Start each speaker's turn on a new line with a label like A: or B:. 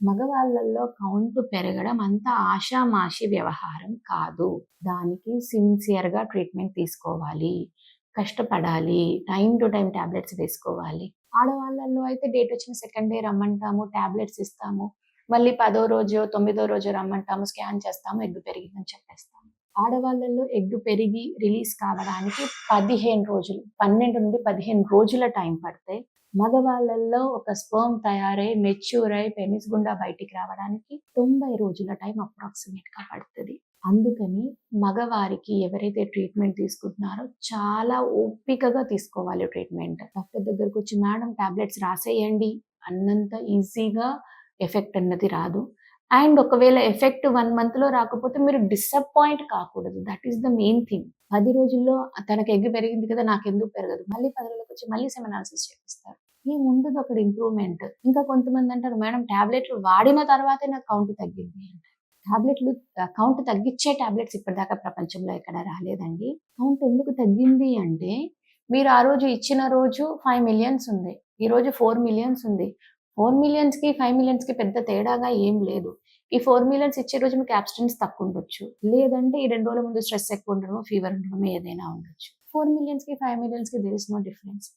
A: మగవాళ్ళల్లో count పెరగడం అంత ఆషామాషి వ్యవహారం కాదు. దానికి సిన్సియర్‌గా ట్రీట్మెంట్ తీసుకోవాలి. కష్టపడాలి. టైమ్ టు టైమ్ టాబ్లెట్స్ వేసుకోవాలి. ఆడవాళ్ళల్లో అయితే డేటొచ్చిన సెకండ్ డే రమ్మంటాము, టాబ్లెట్స్ ఇస్తాము. మళ్ళీ 10వ రోజో, 9వ రోజో రమ్మంటాము, స్కాన్ చేస్తాము, ఎగ్ పెరిగిందని చెప్పేస్తాము. ఆడవాళ్ళల్లో ఎగ్ పెరిగి రిలీజ్ కావడానికి 15 రోజులు, 12-15 రోజుల టైం పడితే, మగవాళ్ళల్లో ఒక స్పెర్మ్ తయారై, మెచ్యూర్ అయి, పెనిస్ గుండా బయటికి రావడానికి 90 రోజుల టైం అప్రాక్సిమేట్‌గా పడతది. అందుకని మగవారికి ఎవరైతే ట్రీట్మెంట్ తీసుకుంటున్నారో చాలా ఓపికగా తీసుకోవాలి ట్రీట్మెంట్. డాక్టర్ దగ్గరకొచ్చి మేడం టాబ్లెట్స్ రాసేయండి అన్నంత ఈజీగా ఎఫెక్ట్ అన్నది రాదు. అండ్ ఒకవేళ ఎఫెక్ట్ 1 మంత్‌లో రాకపోతే మీరు డిసప్పాయింట్ కాకూడదు. That is the main thing. 10 రోజుల్లో తనకి ఎగ్ పెరిగింది కదా! నాకెందుకు పెరగదు? మళ్ళీ 10 రోజులకొచ్చి మళ్ళీ సెమెనాలిసిస్ చేపిస్తారు. ఏముండదు అక్కడ ఇంప్రూవ్‌మెంట్. ఇంకా కొంతమంది అంటారు మేడం టాబ్లెట్‌లు వాడిన తర్వాతే నాకు కౌంట్ తగ్గింది అంటారు. టాబ్లెట్‌లు కౌంట్ తగ్గిచ్చే టాబ్లెట్స్ ఇప్పటిదాకా ప్రపంచంలో ఎక్కడ రాలేదండి. కౌంట్ ఎందుకు తగ్గింది అంటే, మీరు ఆ రోజు ఇచ్చిన రోజు 5 మిలియన్స్ ఉంది. ఈరోజు 4 మిలియన్స్ ఉంది. 4 మిలియన్స్‌కి, 5 మిలియన్స్‌కి పెద్ద తేడాగా ఏం లేదు. ఈ 4 మిలియన్స్ ఇచ్చే రోజు మీకు అబ్స్టెన్స్ తక్కువుండొచ్చు. లేదంటే ఈ 2 రోజుల ముందు స్ట్రెస్ ఎక్కువ ఉండడమో, ఫీవర్ ఉండడమో ఏదైనా ఉండొచ్చు. 4 మిలియన్స్‌కి, 5 మిలియన్స్‌కి దేర్ ఇస్ నో డిఫరెన్స్.